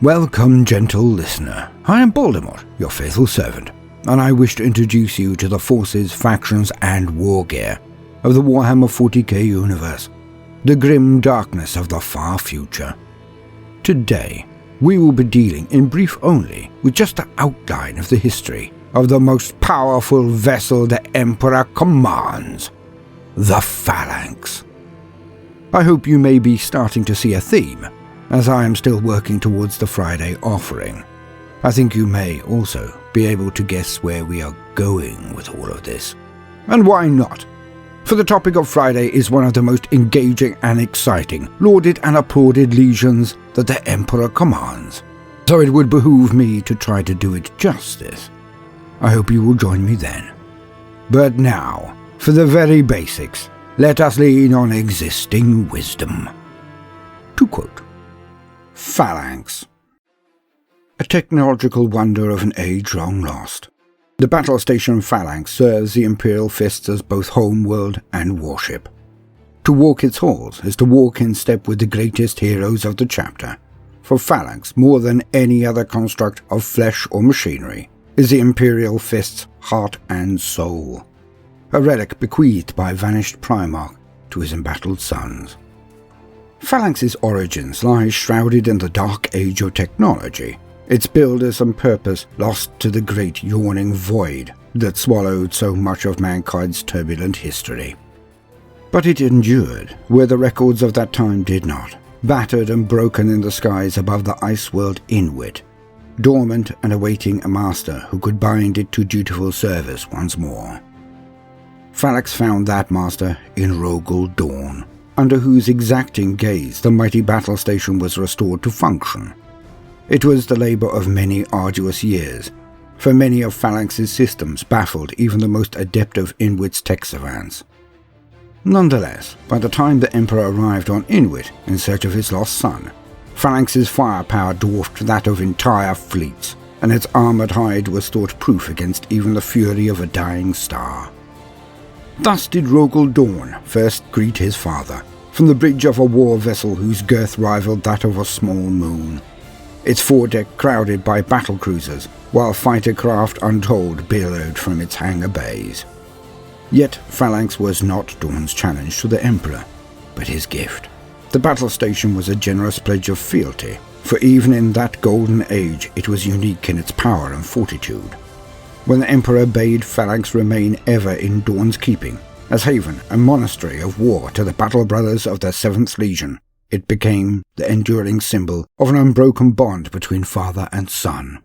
Welcome, gentle listener. I am Baldermort, your faithful servant, and I wish to introduce you to the forces, factions, and war gear of the Warhammer 40k universe, the grim darkness of the far future. Today, we will be dealing in brief only with just the outline of the history of the most powerful vessel the Emperor commands, the Phalanx. I hope you may be starting to see a theme, as I am still working towards the Friday offering. I think you may also be able to guess where we are going with all of this. And why not? For the topic of Friday is one of the most engaging and exciting, lauded and applauded legions that the Emperor commands. So it would behoove me to try to do it justice. I hope you will join me then. But now, for the very basics, let us lean on existing wisdom. To quote, Phalanx. A technological wonder of an age long lost. The battle station Phalanx serves the Imperial Fists as both homeworld and warship. To walk its halls is to walk in step with the greatest heroes of the chapter. For Phalanx, more than any other construct of flesh or machinery, is the Imperial Fist's heart and soul. A relic bequeathed by vanished Primarch to his embattled sons. Phalanx's origins lie shrouded in the dark age of technology, its builders and purpose lost to the great yawning void that swallowed so much of mankind's turbulent history. But it endured where the records of that time did not, battered and broken in the skies above the ice world Inwit, dormant and awaiting a master who could bind it to dutiful service once more. Phalanx found that master in Rogel Dawn, under whose exacting gaze the mighty battle station was restored to function. It was the labor of many arduous years, for many of Phalanx's systems baffled even the most adept of Inwit's tech savants. Nonetheless, by the time the Emperor arrived on Inwit in search of his lost son, Phalanx's firepower dwarfed that of entire fleets, and its armored hide was thought proof against even the fury of a dying star. Thus did Rogel Dawn first greet his father, from the bridge of a war vessel whose girth rivaled that of a small moon. Its foredeck crowded by battle cruisers, while fighter craft untold billowed from its hangar bays. Yet Phalanx was not Dawn's challenge to the Emperor, but his gift. The battle station was a generous pledge of fealty, for even in that golden age it was unique in its power and fortitude. When the Emperor bade Phalanx remain ever in Dawn's keeping, as haven and monastery of war to the battle brothers of the 7th Legion, it became the enduring symbol of an unbroken bond between father and son.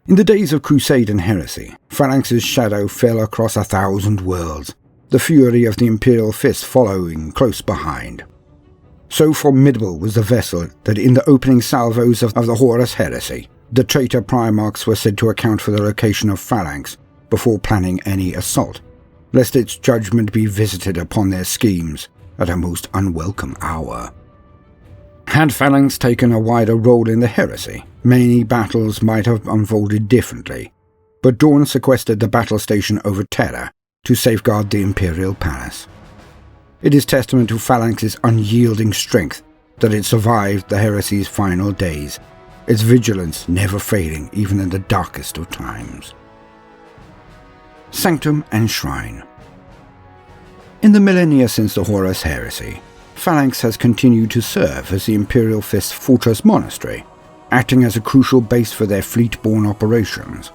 In the days of crusade and heresy, Phalanx's shadow fell across 1,000 worlds, the fury of the Imperial Fist following close behind. So formidable was the vessel that in the opening salvos of the Horus heresy, the traitor Primarchs were said to account for the location of Phalanx before planning any assault, lest its judgment be visited upon their schemes at a most unwelcome hour. Had Phalanx taken a wider role in the heresy, many battles might have unfolded differently, but Dawn sequestered the battle station over Terra to safeguard the Imperial Palace. It is testament to Phalanx's unyielding strength that it survived the heresy's final days, its vigilance never failing even in the darkest of times. Sanctum and Shrine. In the millennia since the Horus heresy, Phalanx has continued to serve as the Imperial Fist's fortress monastery, acting as a crucial base for their fleet-borne operations.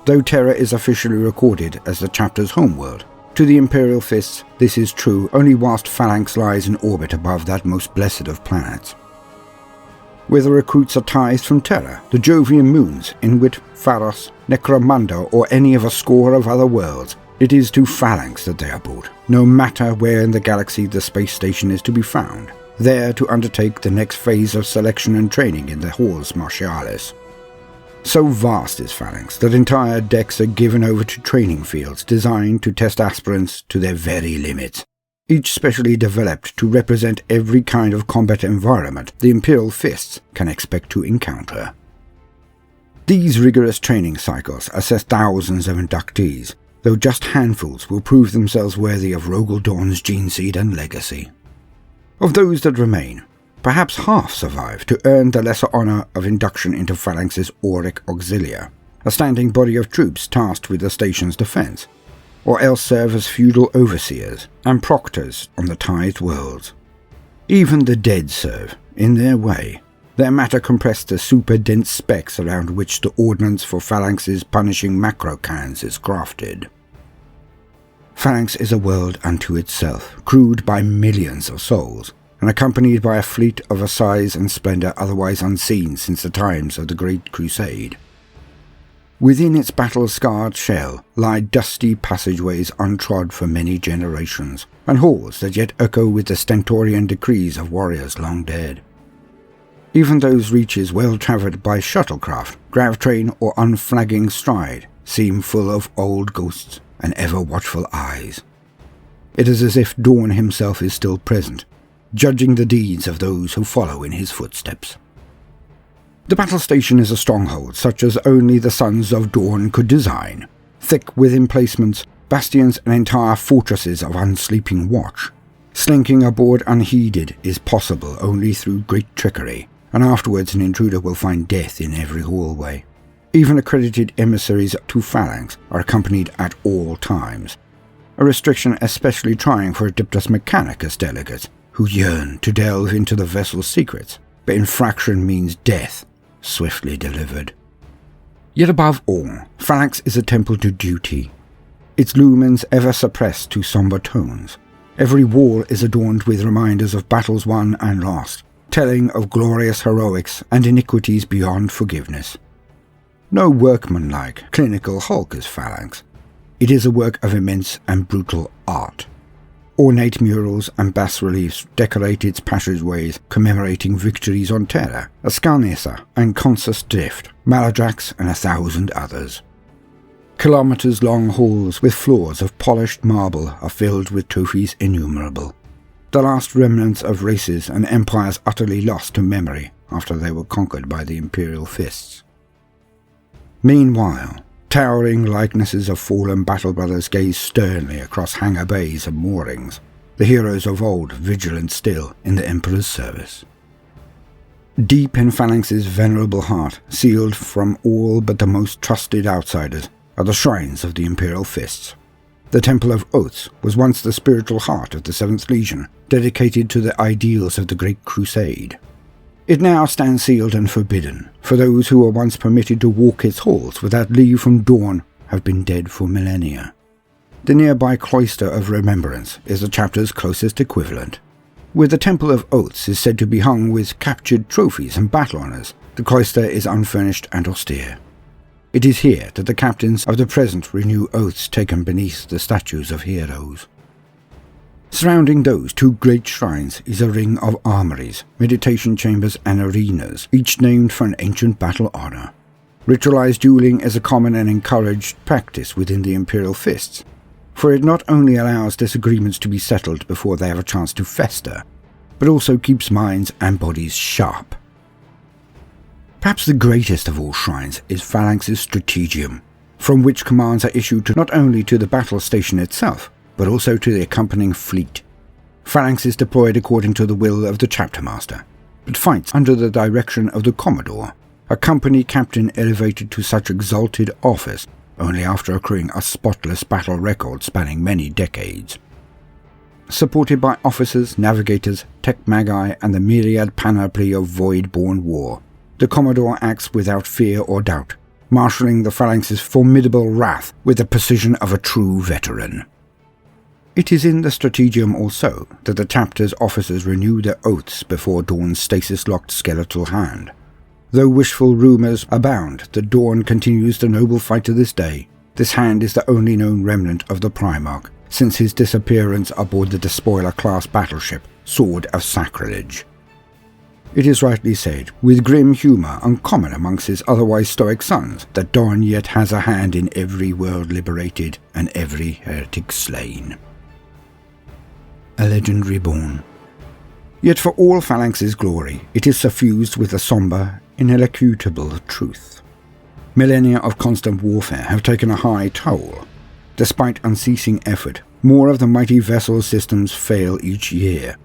Though Terra is officially recorded as the chapter's homeworld, to the Imperial Fists this is true only whilst Phalanx lies in orbit above that most blessed of planets. Whether recruits are tithed from Terra, the Jovian moons, Inwit, Pharos, Necromunda, or any of a score of other worlds, it is to Phalanx that they are brought, no matter where in the galaxy the space station is to be found, there to undertake the next phase of selection and training in the Halls Martialis. So vast is Phalanx that entire decks are given over to training fields designed to test aspirants to their very limits, each specially developed to represent every kind of combat environment the Imperial Fists can expect to encounter. These rigorous training cycles assess thousands of inductees, though just handfuls will prove themselves worthy of Rogel Dawn's gene seed and legacy. Of those that remain, Perhaps half survive to earn the lesser honour of induction into Phalanx's Auric Auxilia, a standing body of troops tasked with the station's defence, or else serve as feudal overseers and proctors on the tithed worlds. Even the dead serve, in their way, their matter compressed to super-dense specks around which the ordnance for Phalanx's punishing macro-cans is crafted. Phalanx is a world unto itself, crewed by millions of souls, and accompanied by a fleet of a size and splendour otherwise unseen since the times of the Great Crusade. Within its battle-scarred shell lie dusty passageways untrod for many generations, and halls that yet echo with the stentorian decrees of warriors long dead. Even those reaches well travelled by shuttlecraft, gravtrain or unflagging stride seem full of old ghosts and ever-watchful eyes. It is as if Dawn himself is still present, judging the deeds of those who follow in his footsteps. The battle station is a stronghold such as only the sons of Dawn could design, thick with emplacements, bastions and entire fortresses of unsleeping watch. Slinking aboard unheeded is possible only through great trickery, and afterwards an intruder will find death in every hallway. Even accredited emissaries to Phalanx are accompanied at all times, a restriction especially trying for Adeptus Mechanicus delegates who yearn to delve into the vessel's secrets, but infraction means death, swiftly delivered. Yet above all, Phalanx is a temple to duty, its lumens ever suppressed to sombre tones. Every wall is adorned with reminders of battles won and lost, telling of glorious heroics and iniquities beyond forgiveness. No workmanlike, clinical hulk is Phalanx. It is a work of immense and brutal art. Ornate murals and bas-reliefs decorate its passageways commemorating victories on Terra, Ascanissa and Consus Drift, Maladrax and 1,000 others. Kilometres-long halls with floors of polished marble are filled with trophies innumerable, the last remnants of races and empires utterly lost to memory after they were conquered by the Imperial fists. Meanwhile, towering likenesses of fallen battle brothers gaze sternly across hangar bays and moorings, the heroes of old vigilant still in the Emperor's service. Deep in Phalanx's venerable heart, sealed from all but the most trusted outsiders, are the shrines of the Imperial Fists. The Temple of Oaths was once the spiritual heart of the 7th Legion, dedicated to the ideals of the Great Crusade. It now stands sealed and forbidden, for those who were once permitted to walk its halls without leave from Dawn have been dead for millennia. The nearby Cloister of Remembrance is the chapter's closest equivalent. Where the Temple of Oaths is said to be hung with captured trophies and battle honours, the cloister is unfurnished and austere. It is here that the captains of the present renew oaths taken beneath the statues of heroes. Surrounding those two great shrines is a ring of armories, meditation chambers and arenas, each named for an ancient battle honour. Ritualized dueling is a common and encouraged practice within the Imperial Fists, for it not only allows disagreements to be settled before they have a chance to fester, but also keeps minds and bodies sharp. Perhaps the greatest of all shrines is Phalanx's Strategium, from which commands are issued not only to the battle station itself, but also to the accompanying fleet. Phalanx is deployed according to the will of the chapter master, but fights under the direction of the Commodore, a company captain elevated to such exalted office only after accruing a spotless battle record spanning many decades. Supported by officers, navigators, tech magi, and the myriad panoply of void-born war, the Commodore acts without fear or doubt, marshalling the Phalanx's formidable wrath with the precision of a true veteran. It is in the Strategium also that the chapter's officers renew their oaths before Dawn's stasis-locked skeletal hand. Though wishful rumours abound that Dawn continues the noble fight to this day, this hand is the only known remnant of the Primarch since his disappearance aboard the despoiler-class battleship Sword of Sacrilege. It is rightly said, with grim humour uncommon amongst his otherwise stoic sons, that Dawn yet has a hand in every world liberated and every heretic slain. A legend reborn. Yet for all Phalanx's glory, it is suffused with a sombre, inelucutable truth. Millennia of constant warfare have taken a high toll. Despite unceasing effort, more of the mighty vessel systems fail each year.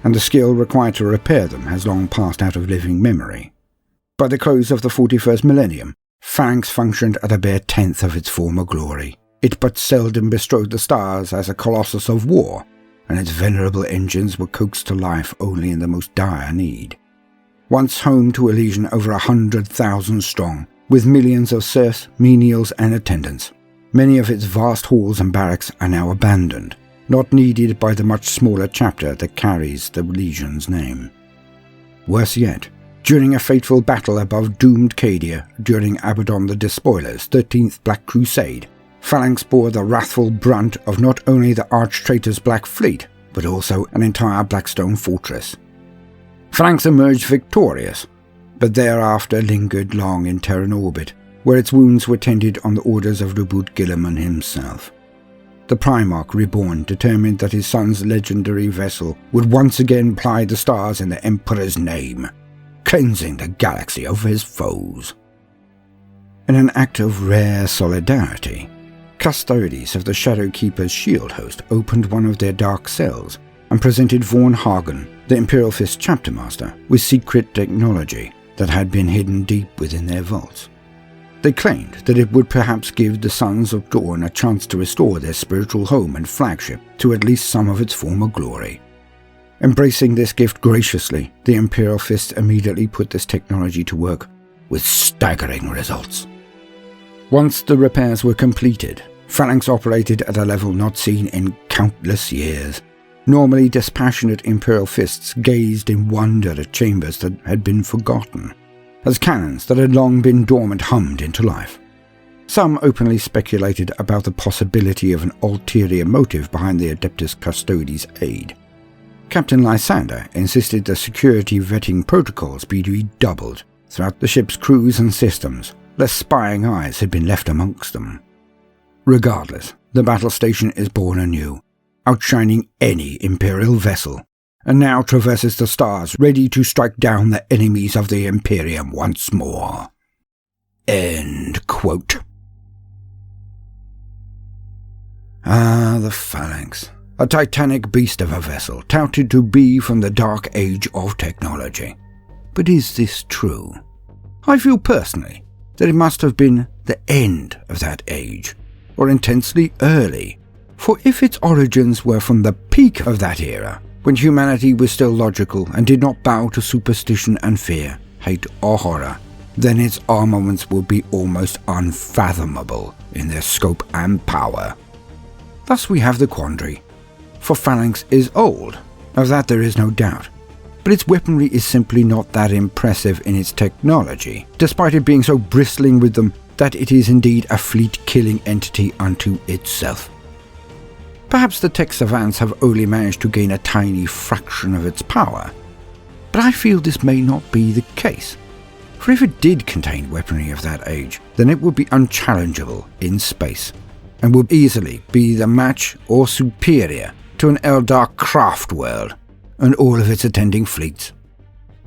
and the skill required to repair them has long passed out of living memory. By the close of the 41st millennium, Phalanx functioned at a bare tenth of its former glory. It but seldom bestrode the stars as a colossus of war, and its venerable engines were coaxed to life only in the most dire need. Once home to a legion over 100,000 strong, with millions of serfs, menials and attendants, many of its vast halls and barracks are now abandoned, not needed by the much smaller chapter that carries the legion's name. Worse yet, during a fateful battle above doomed Cadia during Abaddon the Despoiler's 13th Black Crusade, Phalanx bore the wrathful brunt of not only the arch-traitor's Black Fleet, but also an entire Blackstone fortress. Phalanx emerged victorious, but thereafter lingered long in Terran orbit, where its wounds were tended on the orders of Reboot Guilliman himself. The Primarch Reborn determined that his son's legendary vessel would once again ply the stars in the Emperor's name, cleansing the galaxy of his foes. In an act of rare solidarity, Custodes of the Shadowkeeper's shield host opened one of their dark cells and presented Vaughn Hagen, the Imperial Fist chapter master, with secret technology that had been hidden deep within their vaults. They claimed that it would perhaps give the Sons of Dawn a chance to restore their spiritual home and flagship to at least some of its former glory. Embracing this gift graciously, the Imperial Fist immediately put this technology to work, with staggering results. Once the repairs were completed, Phalanx operated at a level not seen in countless years. Normally dispassionate Imperial Fists gazed in wonder at chambers that had been forgotten, as cannons that had long been dormant hummed into life. Some openly speculated about the possibility of an ulterior motive behind the Adeptus Custodes' aid. Captain Lysander insisted the security vetting protocols be redoubled throughout the ship's crews and systems, lest spying eyes had been left amongst them. Regardless, the battle station is born anew, outshining any Imperial vessel, and now traverses the stars ready to strike down the enemies of the Imperium once more. End quote. Ah, the Phalanx, a titanic beast of a vessel, touted to be from the dark age of technology. But is this true? I feel personally that it must have been the end of that age, or intensely early, for if its origins were from the peak of that era, when humanity was still logical and did not bow to superstition and fear, hate or horror, then its armaments would be almost unfathomable in their scope and power. Thus we have the quandary, for Phalanx is old, of that there is no doubt, but its weaponry is simply not that impressive in its technology, despite it being so bristling with them that it is indeed a fleet-killing entity unto itself. Perhaps the tech savants have only managed to gain a tiny fraction of its power, but I feel this may not be the case, for if it did contain weaponry of that age, then it would be unchallengeable in space, and would easily be the match or superior to an Eldar craft world and all of its attending fleets.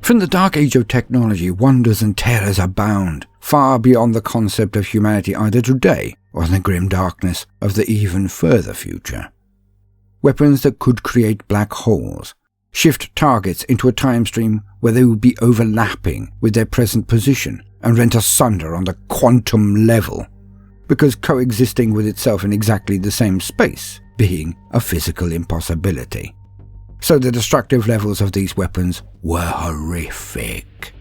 From the dark age of technology, wonders and terrors abound, far beyond the concept of humanity either today or in the grim darkness of the even further future. Weapons that could create black holes, shift targets into a time stream where they would be overlapping with their present position and rent asunder on the quantum level, because coexisting with itself in exactly the same space being a physical impossibility. So the destructive levels of these weapons were horrific.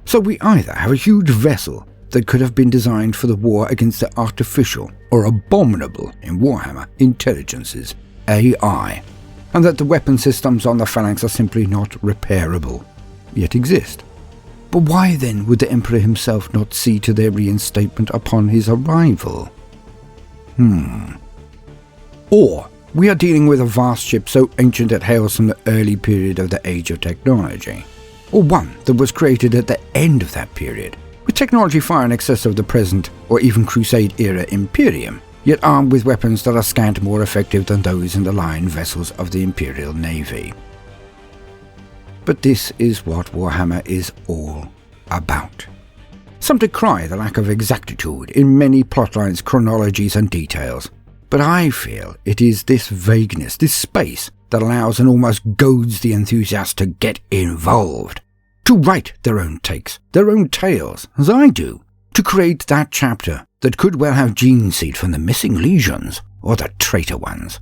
So we either have a huge vessel that could have been designed for the war against the artificial, or abominable in Warhammer, intelligences, AI, and that the weapon systems on the Phalanx are simply not repairable, yet exist. But why then would the Emperor himself not see to their reinstatement upon his arrival? Or we are dealing with a vast ship so ancient it hails from the early period of the Age of Technology, or one that was created at the end of that period, with technology far in excess of the present or even Crusade-era Imperium, yet armed with weapons that are scant more effective than those in the line vessels of the Imperial Navy. But this is what Warhammer is all about. Some decry the lack of exactitude in many plotlines, chronologies and details, but I feel it is this vagueness, this space, that allows and almost goads the enthusiast to get involved, to write their own takes, their own tales, as I do, to create that chapter that could well have gene seed from the missing legions or the traitor ones.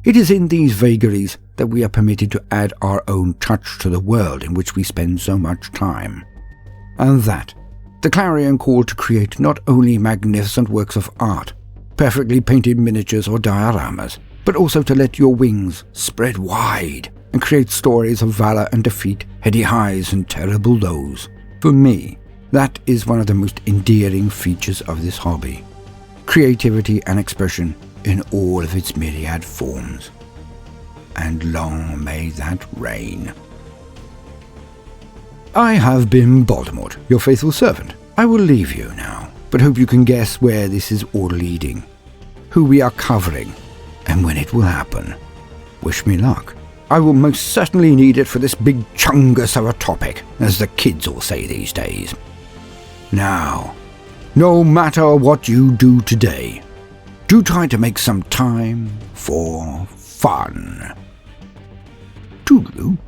It is in these vagaries that we are permitted to add our own touch to the world in which we spend so much time. And that, the clarion call to create not only magnificent works of art, perfectly painted miniatures or dioramas, but also to let your wings spread wide and create stories of valor and defeat, heady highs and terrible lows. For me, that is one of the most endearing features of this hobby. Creativity and expression in all of its myriad forms. And long may that reign. I have been Baldermort, your faithful servant. I will leave you now, but hope you can guess where this is all leading, who we are covering, and when it will happen. Wish me luck. I will most certainly need it for this big chungus of a topic, as the kids all say these days. Now, no matter what you do today, do try to make some time for fun. Toodaloo.